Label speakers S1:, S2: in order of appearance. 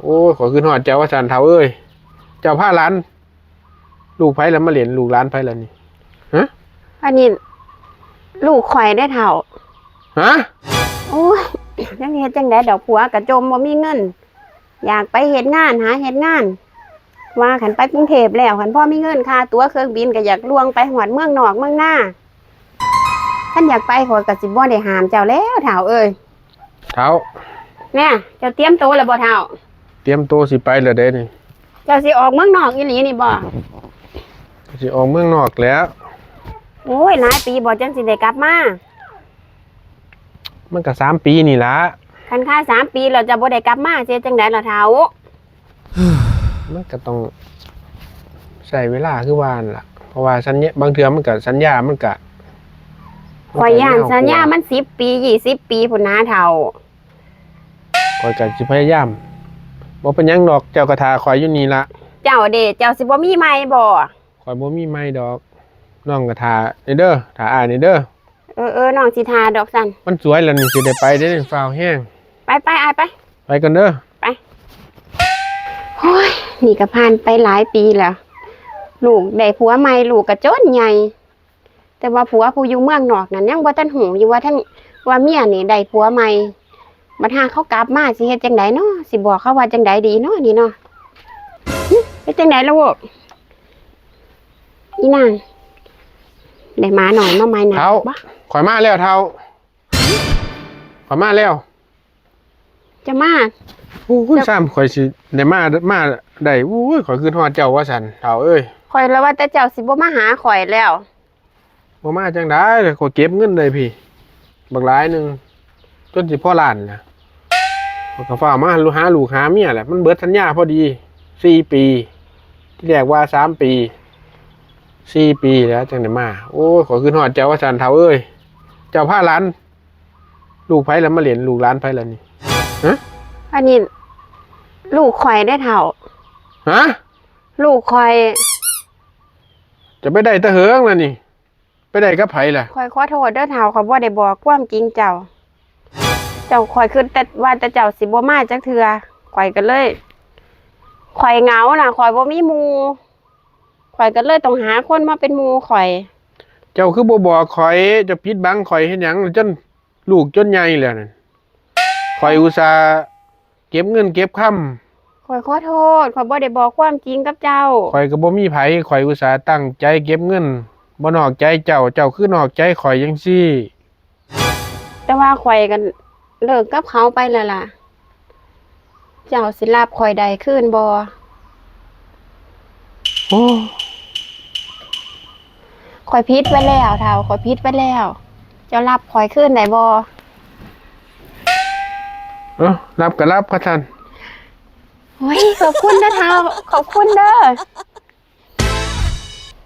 S1: โอ้ยขอขึ้นหอดเจ้าว่าสันเท้าเอ้ยเจ้าผ้าร้านลูกไผ่แล้วมาเหรียญลูกร้านไผ่แล้วนี่ฮะ
S2: อันนี้ลูกข่อยได้เท่า
S1: ฮะ
S2: โอ้ยยังเฮ็ดจังได๋ดอกผัวกะจมบ่มีเงินอยากไปเฮ็ดงานหาเฮ็ดงานว่าขันไปกรุงเทพแล้วขันพ่อมีเงินค่าตั๋วเครื่องบินก็อยากล่วงไปหอดเมืองนอกเมืองหน้าท่านอยากไปขอยก็สิบ่ได้ห้ามเจ้าแล้วเฒ่าเอ้ย
S1: เท้า
S2: แน่เจ้าเตรียมตัวแล้วบ่เฒ่า
S1: เตรียมตัวสิไปแล้วเด้นี่
S2: เจ้าสิออกเมืองนอกอีหลีนี่บ่
S1: สิออกเมืองนอกแล้ว
S2: โอ้ยหลายปีบ่จังสิได้กลับมา
S1: มันก็3 ปีนี่ละ
S2: คันค่า3 ปีแล้วจะบ่ได้กลับมาสิจังได๋ล่ะเฒ่า
S1: มันก็ต้องใช้เวลาคือว่านั่นล่ะเพราะว่าสัญญาบางเทื่อมันก็สัญญามันก็
S2: ข่อยย่านสัญญามัน10 ปี20 ปีพุ่นนะเฒ่า
S1: ข่อยก็สิพยายามบ่เป็นหยังดอกเจ้าก็ท่าข่อยอยู่นี่ล่ะ
S2: เจ้าเด้เจ้าสิบ่มีใหม่บ่
S1: ข่อยบ่มีไม้ดอกน้องก็ท่านี่เด้อท่าอ้ายนี่เด้อ
S2: น้องสิทาดอกซั่น
S1: มันสวยแล้วนี่สิได้ไปได้ฟ้าวแห้ง
S2: ไปอ้าย
S1: ไปกันเด้อ
S2: ไปโอ้ยนี่ก็ผ่านไปหลายปีแล้วลูกได้ผัวใหม่ลูกก็จนใหญ่แต่ว่าผัวผู้อยู่เมืองนอกนั่นยังบ่ทันหูอยู่ว่าทั้งว่าเมียนี่ได้ผัวใหม่บัดหาเขากลับมาสิเฮ็ดจังไดเนาะสิบอกเขาว่าจังไดดีเนาะนี่เนาะเฮ็ดจังไดลูกอีนางได้มาหน่อยมาไม้หนักบ่
S1: ข่อยมาแล้วเฒ่าข่อยมาแล้ว
S2: จะมา
S1: โอ้ยซ้ำข่อยสิได้มาได้โอ้ยข่อยขึ้นฮอดเจ้าว่าซั่นเฒ่าเอ้ย
S2: ข่อยแล้วว่าแต่เจ้าสิบ่มาหาข่อยแล้ว
S1: บ่มาจังได๋ข่อยเก็บเงินได้พี่บักหลายนึงจนสิพอล้านน่ะข่อยก็ฟ้ามาหาลูกหาเมียแหละมันเบิดสัญญาพอดี4 ปีที่แรกว่า3 ปี4 ปีแล้วจังได้มาโอ้ยข่อยขึ้นฮอดเจ้าว่าซั่นเฒ่าเอ้ยเจ้าพาหลานลูกไผแล้วมาเหรียญลูกหลานไผแล้วนี่ฮะ
S2: อันนี้ลูกข่อยได้เท่า
S1: ฮะ
S2: ลูกข่อย
S1: จะไปได้ตะเหิงแล้วนี่ไปได้กับไผล่ะ
S2: ข่อยขอโทษเด้อเฒ่าข่อยบ่ได้บอกความจริงเจ้าข่อยคือแต่ว่าแต่เจ้าสิบ่มาจักเทื่อข่อยก็เลยข่อยเหงาน่ะข่อยบ่มีหมู่ข่อยก็เลยต้องหาคนมาเป็นหมู่ข่อย
S1: เจ้าคือบ่บอกข่อยจะปิดบังข่อยเฮ็ดหยังจนลูกจนใหญ่แล้วนั่นข่อยอุตส่าห์เก็บเงินเก็บค่ำ
S2: ข่อยขอโทษข่อยบ่ได้บอกความจริงกับเจ้า
S1: ข่อยก็บ่มีไผข่อยอุตส่าห์ตั้งใจเก็บเงินบ่นอกใจเจ้าคือนอกใจข่อยจังซี่
S2: แต่ว่าข่อยก็เลิกกับเขาไปแล้วล่ะเจ้าสิรับข่อยได้คืนบ่
S1: โอ้
S2: ข่อยผิดไปแล้วเฒ่าข่อยผิดไปแล้วเจ้ารับข่อยคืนได้บ่
S1: รับก็รับค่ะท่าน
S2: โอ้ยขอบคุณนะเฒ่าขอบคุณเด้อ